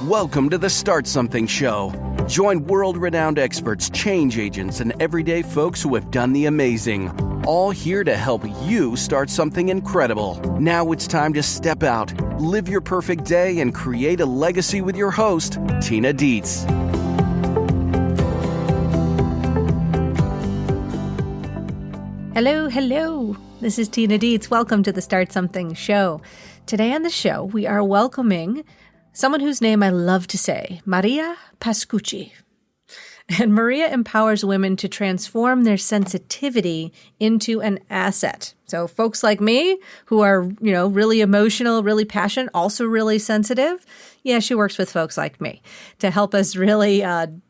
Welcome to the Start Something Show. Join world-renowned experts, change agents, and everyday folks who have done the amazing. All here to help you start something incredible. Now it's time to step out, live your perfect day, and create a legacy with your host, Tina Dietz. Hello. This is Tina Dietz. Welcome to the Start Something Show. Today on the show, we are welcoming someone whose name I love to say, Maria Pascucci. And Maria empowers women to transform their sensitivity into an asset. So folks like me who are, really emotional, really passionate, also really sensitive. Yeah, she works with folks like me to help us really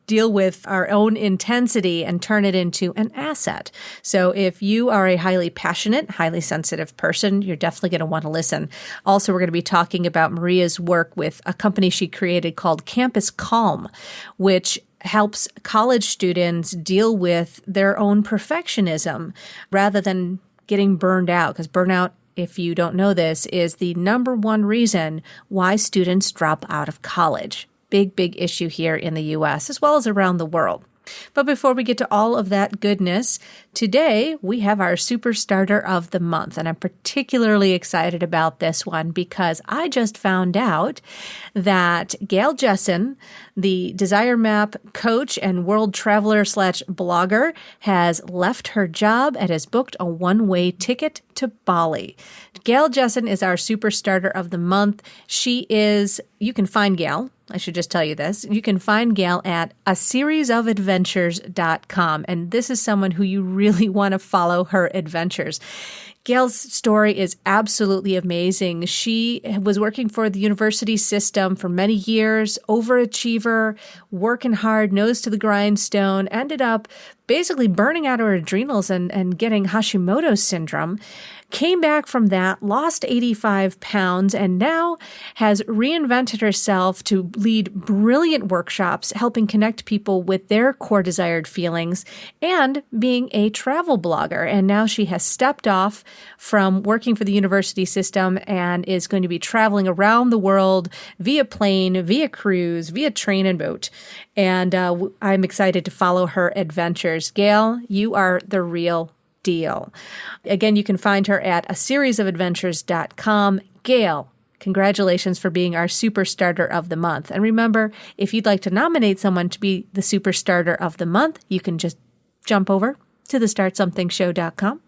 deal with our own intensity and turn it into an asset. So if you are a highly passionate, highly sensitive person, you're definitely going to want to listen. Also, we're going to be talking about Maria's work with a company she created called Campus Calm, which helps college students deal with their own perfectionism rather than getting burned out. Because burnout, if you don't know this, is the number one reason why students drop out of college. Big issue here in the U.S. as well as around the world. But before we get to all of that goodness, today we have our Super Starter of the Month. And I'm particularly excited about this one because I just found out that Gail Jessen, the Desire Map coach and world traveler / blogger, has left her job and has booked a one-way ticket to Bali. Gail Jessen is our Super Starter of the Month. You can find Gail. I should just tell you this. You can find Gail at aseriesofadventures.com. And this is someone who you really want to follow her adventures. Gail's story is absolutely amazing. She was working for the university system for many years, overachiever, working hard, nose to the grindstone, ended up basically burning out her adrenals and getting Hashimoto's syndrome. Came back from that, lost 85 pounds, and now has reinvented herself to lead brilliant workshops, helping connect people with their core desired feelings, and being a travel blogger. And now she has stepped off from working for the university system and is going to be traveling around the world via plane, via cruise, via train and boat. And I'm excited to follow her adventures. Gail, you are the real deal. Again, you can find her at aseriesofadventures.com. Gail, congratulations for being our Super Starter of the Month. And remember, if you'd like to nominate someone to be the Super Starter of the Month, you can just jump over to thestartsomethingshow.com,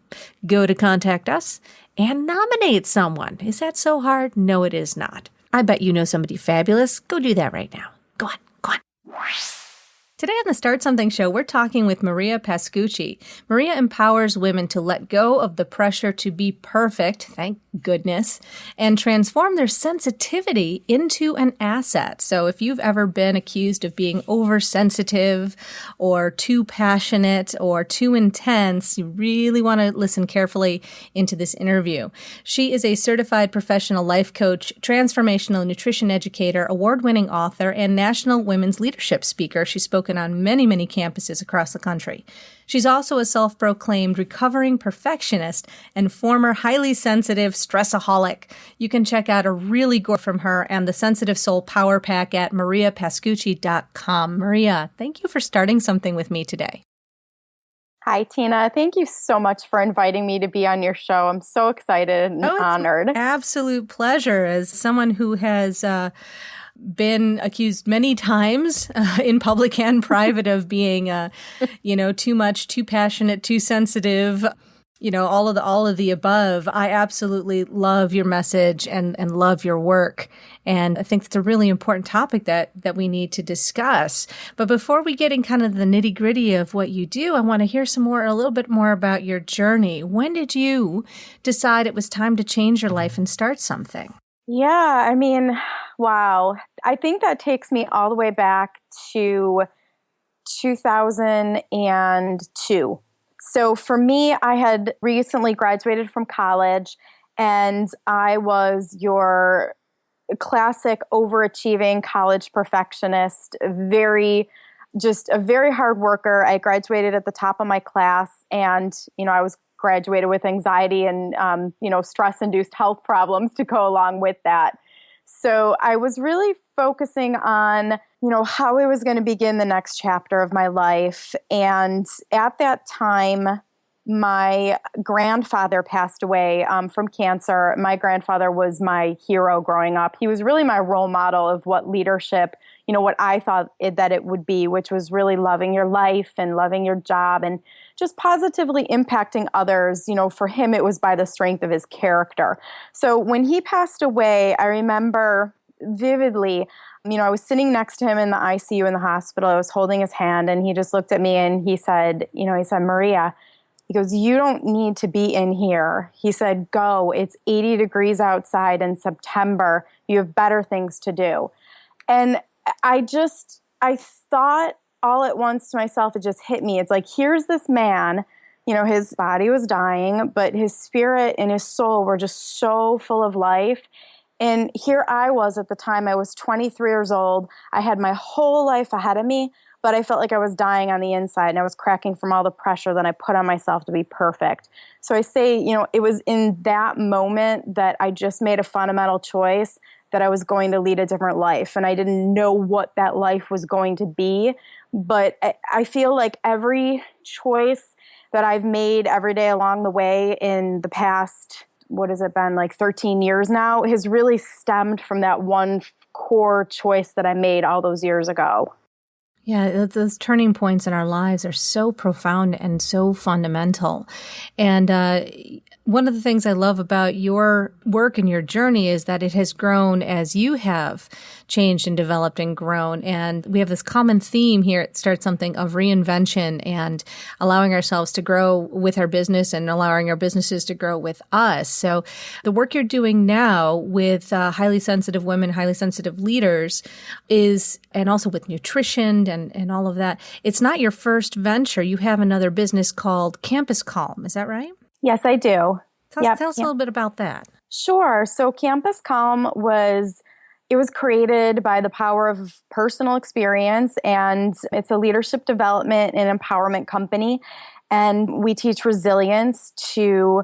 go to Contact Us, and nominate someone. Is that so hard? No, it is not. I bet you know somebody fabulous. Go do that right now. Go on. Today on the Start Something Show, we're talking with Maria Pascucci. Maria empowers women to let go of the pressure to be perfect, thank goodness, and transform their sensitivity into an asset. So if you've ever been accused of being oversensitive or too passionate or too intense, you really want to listen carefully into this interview. She is a certified professional life coach, transformational nutrition educator, award-winning author, and national women's leadership speaker. She's spoken on many campuses across the country. She's also a self-proclaimed recovering perfectionist and former highly sensitive stressaholic. You can check out a really good from her and the Sensitive Soul Power Pack at mariapascucci.com. Maria, thank you for starting something with me today. Hi, Tina. Thank you so much for inviting me to be on your show. I'm so excited and honored. Absolute pleasure. As someone who has been accused many times in public and private of being, too much, too passionate, too sensitive, all of the above. I absolutely love your message and love your work. And I think it's a really important topic that we need to discuss. But before we get in kind of the nitty gritty of what you do, I want to hear a little bit more about your journey. When did you decide it was time to change your life and start something? Yeah, wow. I think that takes me all the way back to 2002. So for me, I had recently graduated from college and I was your classic overachieving college perfectionist, a very hard worker. I graduated at the top of my class and, I was graduated with anxiety and, stress-induced health problems to go along with that. So I was really focusing on, how I was going to begin the next chapter of my life. And at that time, my grandfather passed away from cancer. My grandfather was my hero growing up. He was really my role model of what leadership, what I thought that it would be, which was really loving your life and loving your job and just positively impacting others. For him, it was by the strength of his character. So when he passed away, I remember vividly, I was sitting next to him in the ICU in the hospital. I was holding his hand, and he just looked at me and he said, Maria, he goes, you don't need to be in here. He said, go. It's 80 degrees outside in September. You have better things to do. And I thought all at once to myself, it just hit me. It's like, here's this man, his body was dying, but his spirit and his soul were just so full of life. And here I was at the time, I was 23 years old. I had my whole life ahead of me, but I felt like I was dying on the inside, and I was cracking from all the pressure that I put on myself to be perfect. So I say, it was in that moment that I just made a fundamental choice that I was going to lead a different life. And I didn't know what that life was going to be. But I feel like every choice that I've made every day along the way in the past, what has it been, like 13 years now, has really stemmed from that one core choice that I made all those years ago. Yeah, those turning points in our lives are so profound and so fundamental. And one of the things I love about your work and your journey is that it has grown as you have changed and developed and grown. And we have this common theme here at Start Something of reinvention and allowing ourselves to grow with our business and allowing our businesses to grow with us. So the work you're doing now with highly sensitive women, highly sensitive leaders and also with nutrition and all of that, it's not your first venture. You have another business called Campus Calm. Is that right? Yes, I do. Tell us a little bit about that. Sure. So Campus Calm was created by the power of personal experience, and it's a leadership development and empowerment company. And we teach resilience to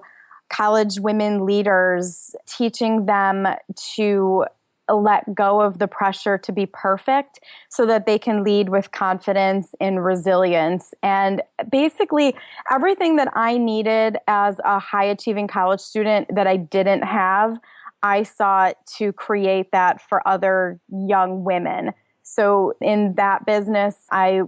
college women leaders, teaching them to let go of the pressure to be perfect so that they can lead with confidence and resilience. And basically everything that I needed as a high achieving college student that I didn't have, I sought to create that for other young women. So in that business, I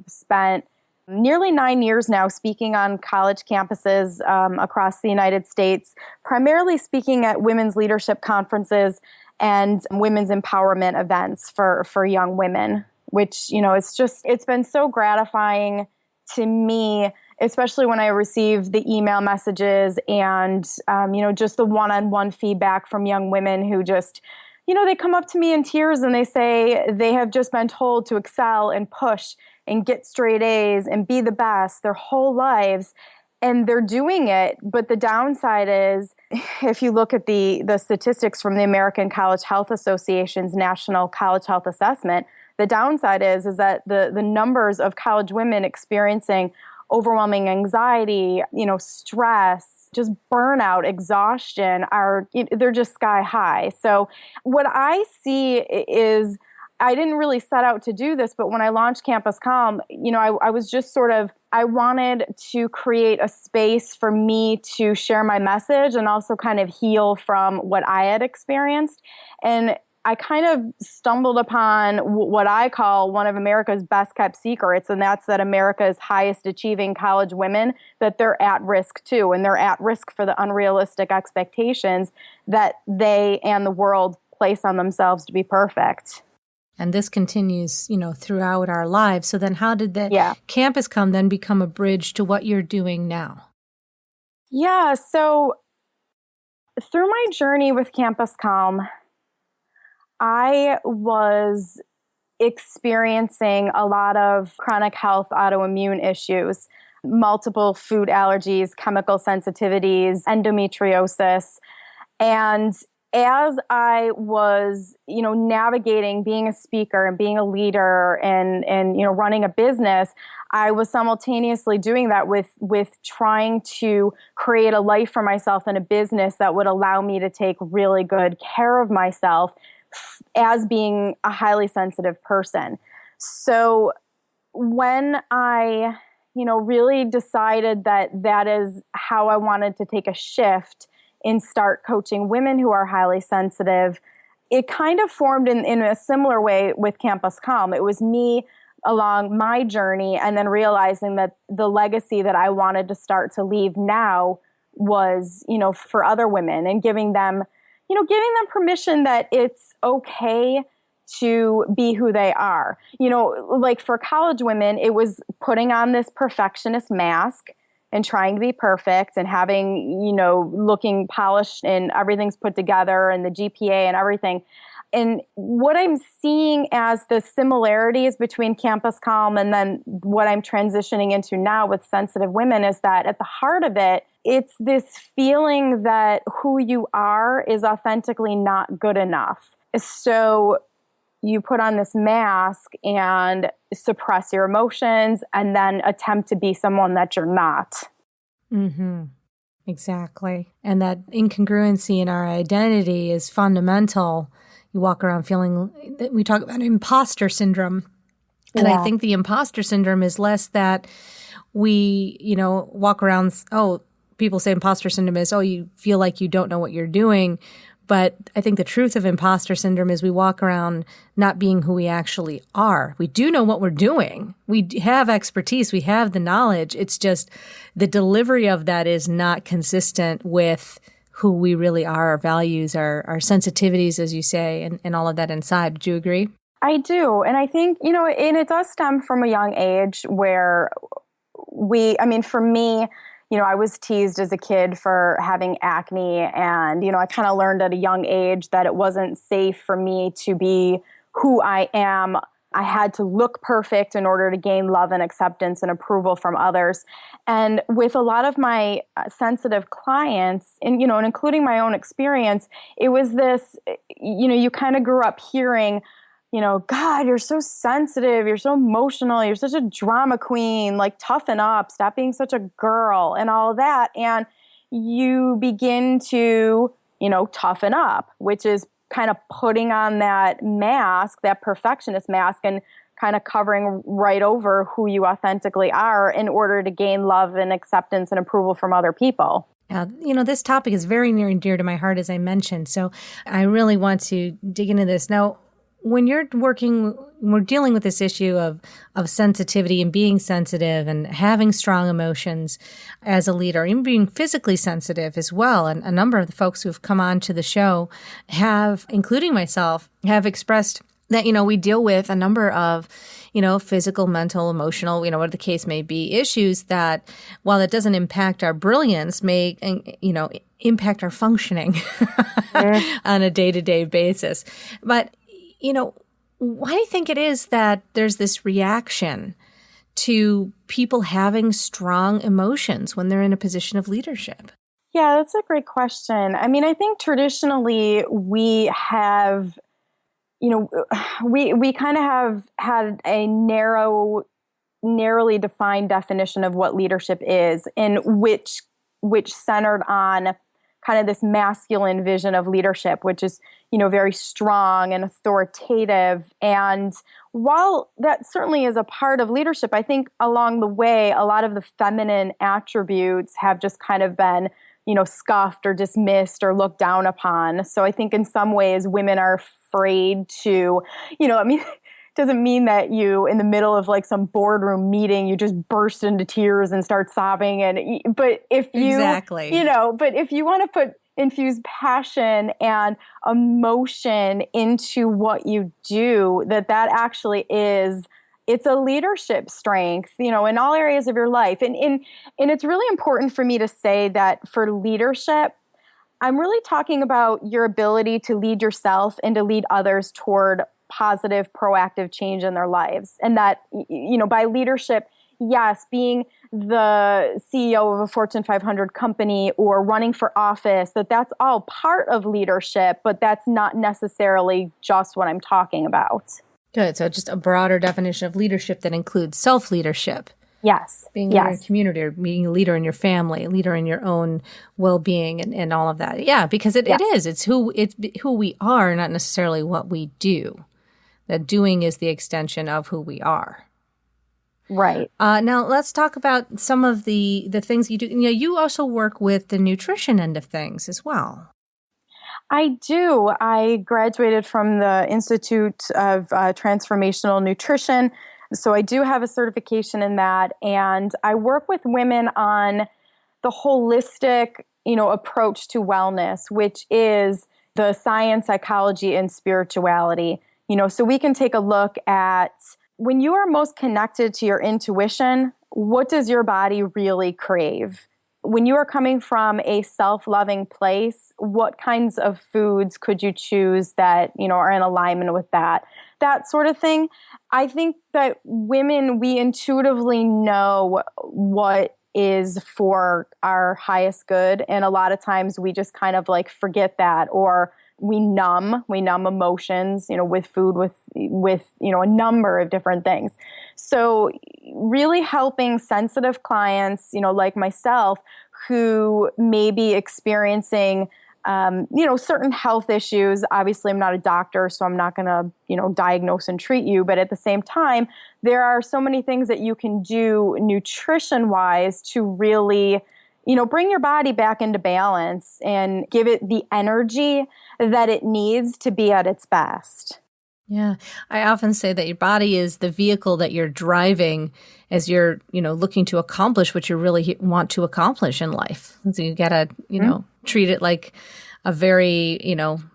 spent nearly 9 years now speaking on college campuses across the United States, primarily speaking at women's leadership conferences and women's empowerment events for young women, which, it's been so gratifying to me, especially when I receive the email messages and, just the one-on-one feedback from young women who just, they come up to me in tears and they say they have just been told to excel and push and get straight A's and be the best their whole lives. And they're doing it, but the downside is, if you look at the statistics from the American College Health Association's National College Health Assessment, the downside is that the numbers of college women experiencing overwhelming anxiety, stress, just burnout, exhaustion they're just sky high. So what I see is, I didn't really set out to do this, but when I launched Campus Calm, I was just I wanted to create a space for me to share my message and also kind of heal from what I had experienced. And I kind of stumbled upon what I call one of America's best kept secrets, and that's that America's highest achieving college women, that they're at risk too, and they're at risk for the unrealistic expectations that they and the world place on themselves to be perfect. And this continues, throughout our lives. So then how did the Campus Calm then become a bridge to what you're doing now? Yeah, so through my journey with Campus Calm, I was experiencing a lot of chronic health autoimmune issues, multiple food allergies, chemical sensitivities, endometriosis. And as I was, navigating being a speaker and being a leader and running a business, I was simultaneously doing that with trying to create a life for myself and a business that would allow me to take really good care of myself as being a highly sensitive person. So when I, really decided that is how I wanted to take a shift and start coaching women who are highly sensitive, it kind of formed in a similar way with Campus Calm. It was me along my journey and then realizing that the legacy that I wanted to start to leave now was, for other women, and giving them permission that it's okay to be who they are. Like for college women, it was putting on this perfectionist mask and trying to be perfect and having, looking polished and everything's put together and the GPA and everything. And what I'm seeing as the similarities between Campus Calm and then what I'm transitioning into now with sensitive women is that at the heart of it, it's this feeling that who you are is authentically not good enough. So you put on this mask and suppress your emotions and then attempt to be someone that you're not. Mm-hmm. Exactly. And that incongruency in our identity is fundamental. You walk around feeling, we talk about imposter syndrome. And I think the imposter syndrome is less that we, walk around, people say imposter syndrome is, you feel like you don't know what you're doing. But I think the truth of imposter syndrome is we walk around not being who we actually are. We do know what we're doing. We have expertise. We have the knowledge. It's just the delivery of that is not consistent with who we really are, our values, our sensitivities, as you say, and all of that inside. Do you agree? I do. And I think, and it does stem from a young age where for me, I was teased as a kid for having acne, and, I kind of learned at a young age that it wasn't safe for me to be who I am. I had to look perfect in order to gain love and acceptance and approval from others. And with a lot of my sensitive clients, and, and including my own experience, it was this, you kind of grew up hearing, God, you're so sensitive, you're so emotional, you're such a drama queen, like toughen up, stop being such a girl and all of that. And you begin to, toughen up, which is kind of putting on that mask, that perfectionist mask, and kind of covering right over who you authentically are in order to gain love and acceptance and approval from other people. This topic is very near and dear to my heart, as I mentioned. So I really want to dig into this. Now, when we're dealing with this issue of sensitivity and being sensitive and having strong emotions as a leader, even being physically sensitive as well. And a number of the folks who've come on to the show have, including myself, have expressed that, we deal with a number of, physical, mental, emotional, what the case may be, issues that, while it doesn't impact our brilliance, may, impact our functioning on a day-to-day basis. But why do you think it is that there's this reaction to people having strong emotions when they're in a position of leadership? Yeah, that's a great question. I think traditionally we have, we kind of have had a narrowly defined definition of what leadership is, and which centered on kind of this masculine vision of leadership, which is, very strong and authoritative. And while that certainly is a part of leadership, I think along the way, a lot of the feminine attributes have just kind of been, scuffed or dismissed or looked down upon. So I think in some ways women are afraid to, it doesn't mean that you, in the middle of like some boardroom meeting, you just burst into tears and start sobbing. But if you, but if you want to infuse passion and emotion into what you do, that actually is, it's a leadership strength, in all areas of your life. And it's really important for me to say that for leadership, I'm really talking about your ability to lead yourself and to lead others toward positive, proactive change in their lives. And that, by leadership, yes, being the CEO of a Fortune 500 company or running for office, that's all part of leadership, but that's not necessarily just what I'm talking about. Good. So just a broader definition of leadership that includes self-leadership. Yes. Being in your community, or being a leader in your family, a leader in your own well-being, and all of that. Yeah, because it is. It's who we are, not necessarily what we do. That doing is the extension of who we are. Right. Now let's talk about some of the things you do. You also work with the nutrition end of things as well. I do. I graduated from the Institute of Transformational Nutrition. So I do have a certification in that. And I work with women on the holistic, approach to wellness, which is the science, psychology, and spirituality. So we can take a look at when you are most connected to your intuition, what does your body really crave? When you are coming from a self-loving place, what kinds of foods could you choose that, are in alignment with that sort of thing? I think that women, we intuitively know what is for our highest good. And a lot of times we just kind of like forget that, or we numb emotions, with food, with a number of different things. So really helping sensitive clients, like myself, who may be experiencing, certain health issues. Obviously, I'm not a doctor, so I'm not going to, diagnose and treat you. But at the same time, there are so many things that you can do nutrition-wise to really, bring your body back into balance and give it the energy that it needs to be at its best. Yeah. I often say that your body is the vehicle that you're driving as you're, looking to accomplish what you really want to accomplish in life. So you got to, treat it like a very,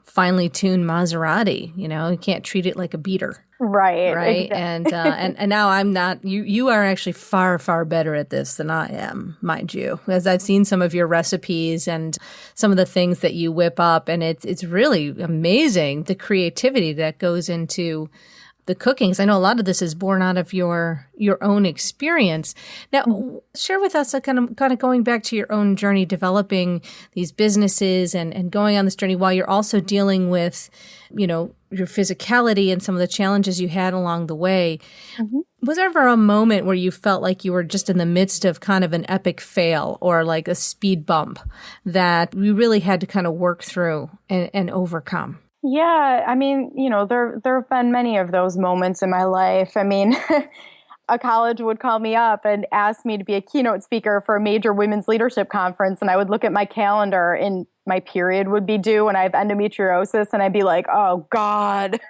finely tuned Maserati. You can't treat it like a beater. Right. Exactly. And now I'm not, you are actually far, far better at this than I am, mind you, as I've seen some of your recipes and some of the things that you whip up. And it's really amazing, the creativity that goes into the cooking. 'Cause I know a lot of this is born out of your own experience. Now, share with us kind of going back to your own journey, developing these businesses and going on this journey while you're also dealing with, your physicality and some of the challenges you had along the way. Mm-hmm. Was there ever a moment where you felt like you were just in the midst of kind of an epic fail or like a speed bump that you really had to kind of work through and overcome? Yeah, I mean, there have been many of those moments in my life. I mean, a college would call me up and ask me to be a keynote speaker for a major women's leadership conference, and I would look at my calendar and my period would be due and I have endometriosis, and I'd be like, oh, God.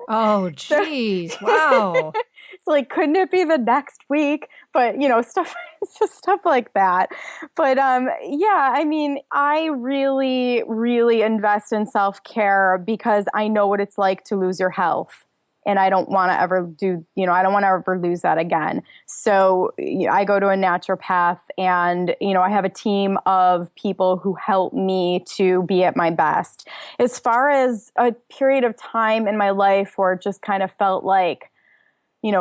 Oh, geez. Wow. It's like, couldn't it be the next week? But, stuff, it's just stuff like that. But yeah, I mean, I really, really invest in self-care because I know what it's like to lose your health. And I don't want to ever I don't want to ever lose that again. So I go to a naturopath and, I have a team of people who help me to be at my best. As far as a period of time in my life where it just kind of felt like,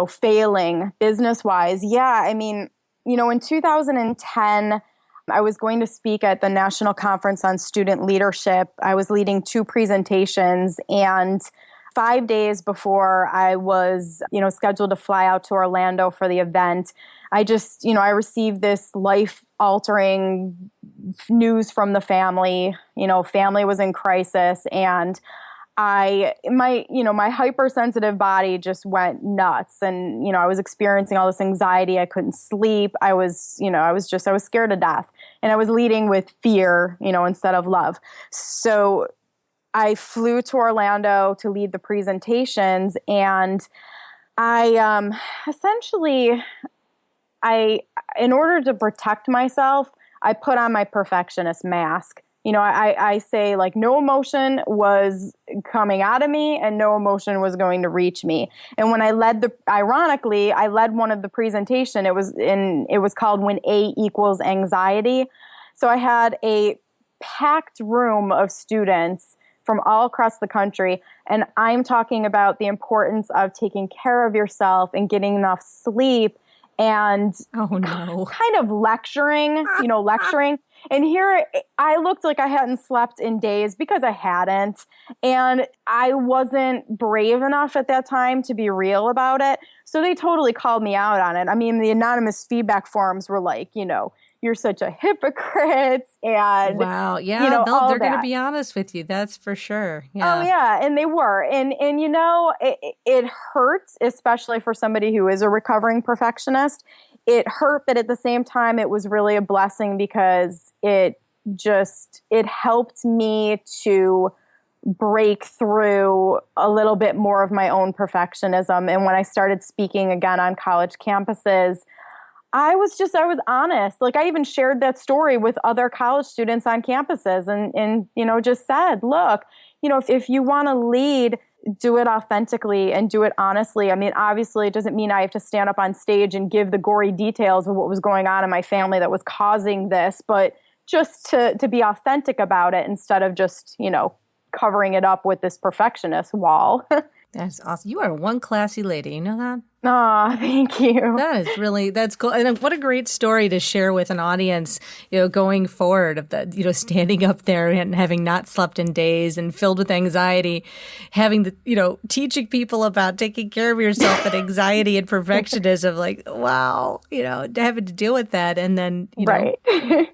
failing business-wise. Yeah, I mean, in 2010, I was going to speak at the National Conference on Student Leadership. I was leading 2 presentations, and 5 days before I was, scheduled to fly out to Orlando for the event, I just, I received this life-altering news from the family. Family was in crisis, and my hypersensitive body just went nuts. And, I was experiencing all this anxiety. I couldn't sleep. I was scared to death. And I was leading with fear, instead of love. So I flew to Orlando to lead the presentations. And I in order to protect myself, I put on my perfectionist mask. I say like no emotion was coming out of me and no emotion was going to reach me. And when I led one of the presentation, it was called When A Equals Anxiety. So I had a packed room of students from all across the country. And I'm talking about the importance of taking care of yourself and getting enough sleep and Oh, no. kind of lecturing. And here I looked like I hadn't slept in days because I hadn't. And I wasn't brave enough at that time to be real about it. So they totally called me out on it. I mean, the anonymous feedback forums were like, you're such a hypocrite. And, wow. Yeah, they're going to be honest with you. That's for sure. Yeah. Oh, yeah. And they were. And it hurts, especially for somebody who is a recovering perfectionist. It hurt, but at the same time, it was really a blessing because it helped me to break through a little bit more of my own perfectionism. And when I started speaking again on college campuses, I was honest. Like I even shared that story with other college students on campuses and just said, look, if you want to lead, do it authentically and do it honestly. I mean, obviously it doesn't mean I have to stand up on stage and give the gory details of what was going on in my family that was causing this, but just to be authentic about it instead of just, covering it up with this perfectionist wall. That's awesome. You are one classy lady. You know that? Oh, thank you. That's cool. And what a great story to share with an audience, going forward of the, standing up there and having not slept in days and filled with anxiety, having the, teaching people about taking care of yourself and anxiety and perfectionism, like, wow, having to deal with that. And then, right.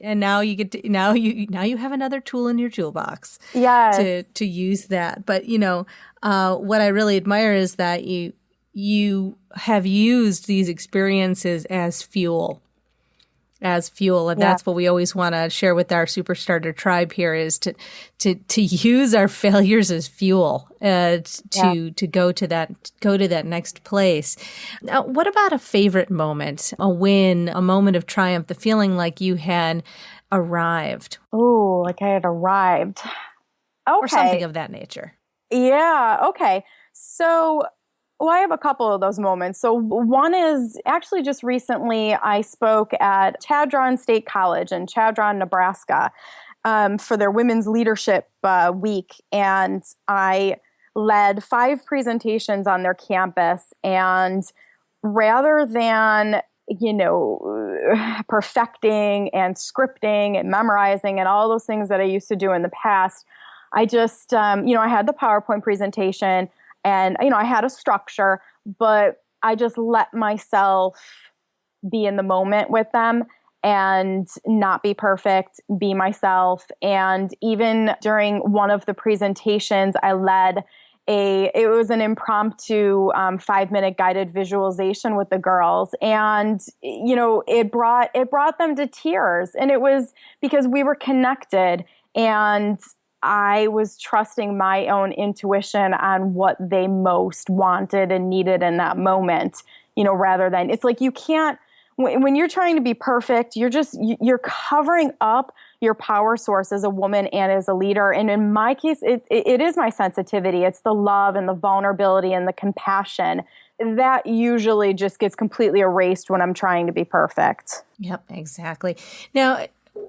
And now you get to, now you have another tool in your toolbox. Yes. To use that. But, what I really admire is that you have used these experiences as fuel. And that's what we always want to share with our Superstarter tribe here is to use our failures as fuel, to go to that next place. Now, what about a favorite moment, a win, a moment of triumph, the feeling like you had arrived? Oh, like I had arrived. Okay. Or something of that nature. Yeah. Okay. So, I have a couple of those moments. So one is actually just recently I spoke at Chadron State College in Chadron, Nebraska, for their Women's Leadership Week. And I led 5 presentations on their campus. And rather than, perfecting and scripting and memorizing and all those things that I used to do in the past, I just, I had the PowerPoint presentation and, I had a structure, but I just let myself be in the moment with them and not be perfect, be myself. And even during one of the presentations, I led it was an impromptu 5-minute guided visualization with the girls. And, it brought them to tears. And it was because we were connected and I was trusting my own intuition on what they most wanted and needed in that moment, rather than, it's like you can't, when you're trying to be perfect, you're covering up your power source as a woman and as a leader. And in my case, it is my sensitivity. It's the love and the vulnerability and the compassion that usually just gets completely erased when I'm trying to be perfect. Yep, exactly. Now,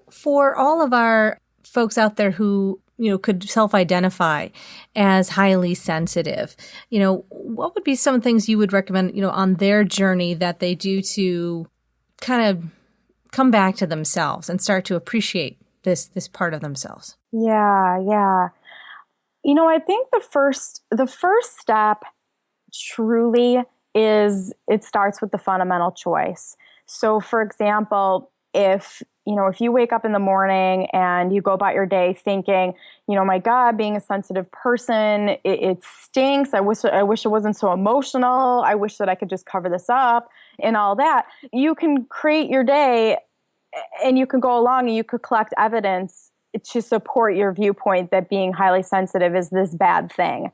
for all of our folks out there who could self-identify as highly sensitive, what would be some things you would recommend, on their journey that they do to kind of come back to themselves and start to appreciate this part of themselves? Yeah. I think the first step truly is it starts with the fundamental choice. So for example, if you wake up in the morning and you go about your day thinking, my God, being a sensitive person, it stinks. I wish it wasn't so emotional. I wish that I could just cover this up and all that. You can create your day and you can go along and you could collect evidence to support your viewpoint that being highly sensitive is this bad thing.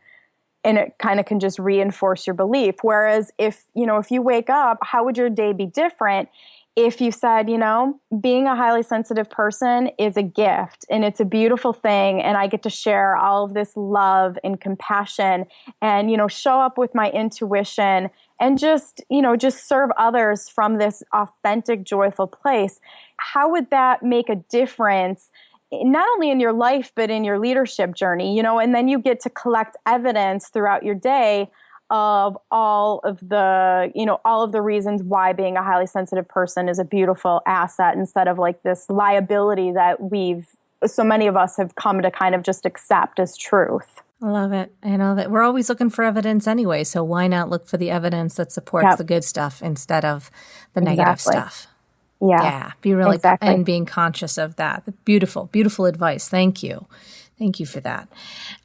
And it kind of can just reinforce your belief. Whereas if you wake up, how would your day be different if you said, being a highly sensitive person is a gift and it's a beautiful thing and I get to share all of this love and compassion and, show up with my intuition and just serve others from this authentic, joyful place. How would that make a difference not only in your life, but in your leadership journey, and then you get to collect evidence throughout your day of all of the reasons why being a highly sensitive person is a beautiful asset instead of like this liability that so many of us have come to kind of just accept as truth. I love it. I love it. We're always looking for evidence anyway, so why not look for the evidence that supports the good stuff instead of the negative stuff? Yeah. Be really and being conscious of that. Beautiful, beautiful advice. Thank you. Thank you for that.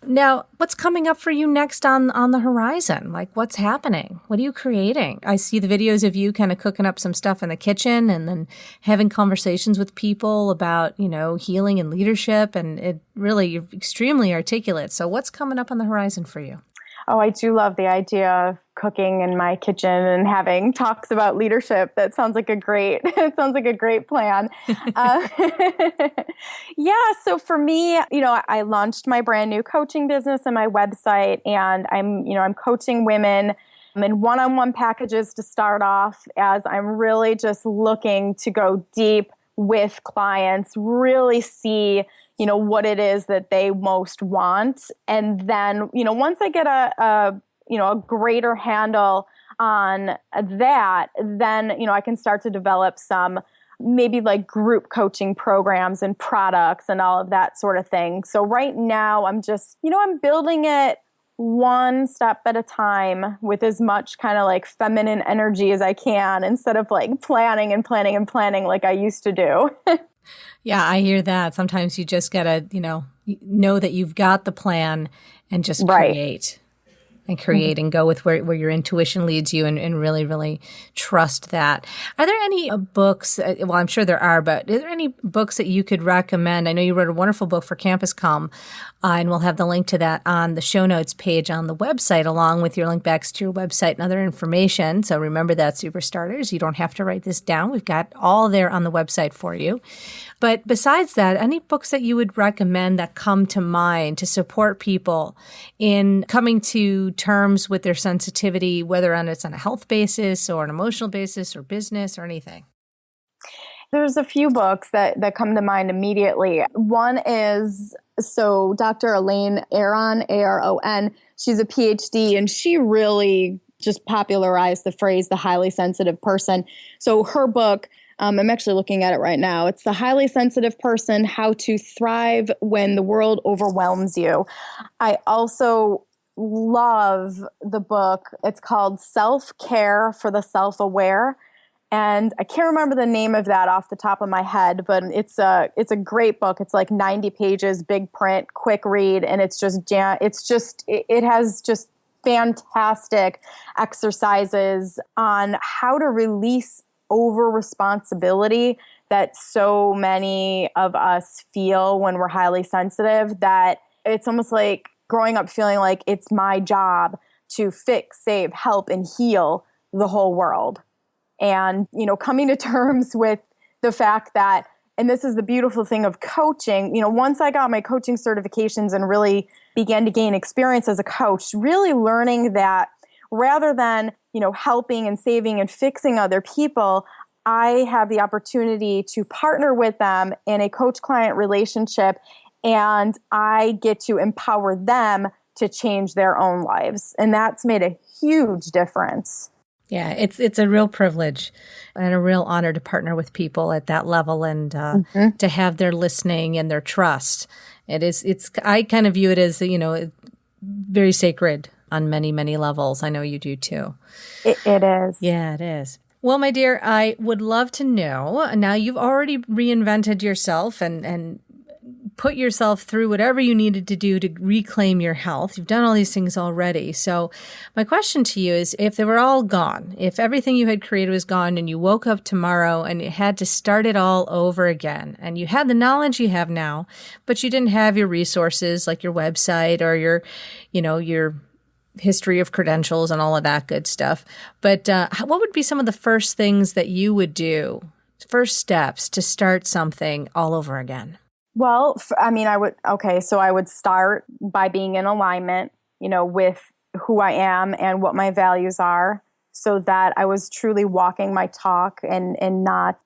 Now, what's coming up for you next on the horizon? Like, what's happening? What are you creating? I see the videos of you kind of cooking up some stuff in the kitchen and then having conversations with people about, healing and leadership. And you're extremely articulate. So what's coming up on the horizon for you? Oh, I do love the idea of cooking in my kitchen and having talks about leadership. That sounds like a great plan. So for me, I launched my brand new coaching business and my website, and I'm coaching women in one-on-one packages to start off, as I'm really just looking to go deep with clients, really see, what it is that they most want. And then, once I get a greater handle on that, then, I can start to develop some maybe like group coaching programs and products and all of that sort of thing. So right now I'm just, I'm building it one step at a time with as much kind of like feminine energy as I can, instead of like planning like I used to do. Yeah, I hear that. Sometimes you just got to, know that you've got the plan and just create. And go with where your intuition leads you and really, really trust that. Are there any books, well, I'm sure there are, but are there any books that you could recommend? I know you wrote a wonderful book for Campus Calm, and we'll have the link to that on the show notes page on the website, along with your link backs to your website and other information. So remember that, Superstarters. You don't have to write this down. We've got all there on the website for you. But besides that, any books that you would recommend that come to mind to support people in coming to terms with their sensitivity, whether it's on a health basis or an emotional basis or business or anything? There's a few books that come to mind immediately. One is, Dr. Elaine Aron, Aron, she's a PhD, and she really just popularized the phrase, the highly sensitive person. So her book, I'm actually looking at it right now. It's The Highly Sensitive Person, How to Thrive When the World Overwhelms You. I also love the book. It's called Self-Care for the Self-Aware. And I can't remember the name of that off the top of my head, but it's a great book. It's like 90 pages, big print, quick read, and it has just fantastic exercises on how to release over responsibility that so many of us feel when we're highly sensitive, that it's almost like growing up feeling like it's my job to fix, save, help, and heal the whole world. And, coming to terms with the fact that, and this is the beautiful thing of coaching, once I got my coaching certifications and really began to gain experience as a coach, really learning that rather than, helping and saving and fixing other people, I have the opportunity to partner with them in a coach-client relationship, and I get to empower them to change their own lives. And that's made a huge difference. Yeah, it's a real privilege and a real honor to partner with people at that level and to have their listening and their trust. I kind of view it as, very sacred on many, many levels. I know you do too. It is. Yeah, it is. Well, my dear, I would love to know, now you've already reinvented yourself and put yourself through whatever you needed to do to reclaim your health. You've done all these things already. So my question to you is, if they were all gone, if everything you had created was gone and you woke up tomorrow and you had to start it all over again, and you had the knowledge you have now, but you didn't have your resources like your website or your history of credentials and all of that good stuff. But what would be some of the first things that you would do, first steps to start something all over again? Well, I would start by being in alignment, with who I am and what my values are, so that I was truly walking my talk and not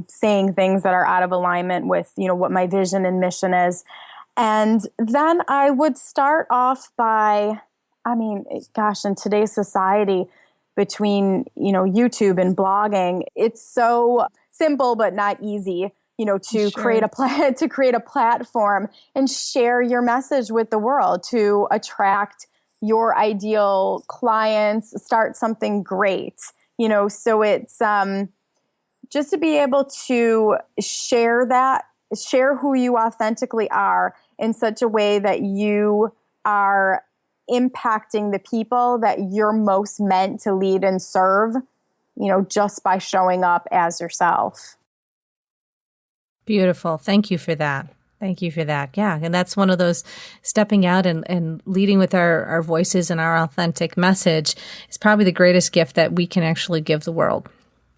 saying things that are out of alignment with, what my vision and mission is. And then I would start off by I mean, gosh, in today's society, between, YouTube and blogging, it's so simple but not easy, to create a platform and share your message with the world to attract your ideal clients, start something great, so it's just to be able to share who you authentically are in such a way that you are impacting the people that you're most meant to lead and serve, just by showing up as yourself. Beautiful. Thank you for that. Thank you for that. Yeah. And that's one of those stepping out and leading with our voices and our authentic message is probably the greatest gift that we can actually give the world.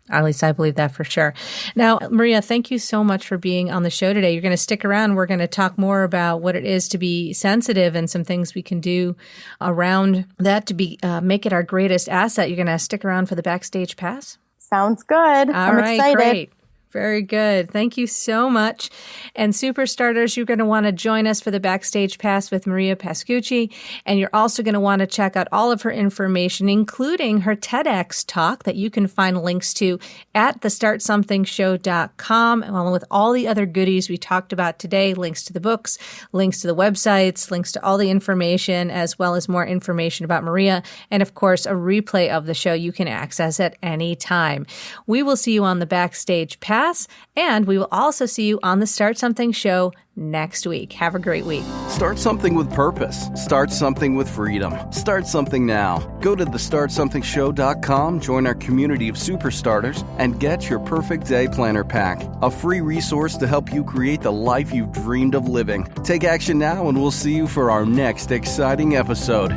At least I believe that for sure. Now, Maria, thank you so much for being on the show today. You're going to stick around. We're going to talk more about what it is to be sensitive and some things we can do around that to make it our greatest asset. You're going to stick around for the backstage pass? Sounds good. I'm excited. Great. Very good. Thank you so much. And Superstarters, you're going to want to join us for the Backstage Pass with Maria Pascucci. And you're also going to want to check out all of her information, including her TEDx talk that you can find links to at thestartsomethingshow.com, along with all the other goodies we talked about today, links to the books, links to the websites, links to all the information, as well as more information about Maria. And of course, a replay of the show you can access at any time. We will see you on the Backstage Pass. And we will also see you on the Start Something show next week. Have a great week. Start something with purpose. Start something with freedom. Start something now. Go to thestartsomethingshow.com, join our community of superstarters, and get your perfect day planner pack, a free resource to help you create the life you've dreamed of living. Take action now, and we'll see you for our next exciting episode.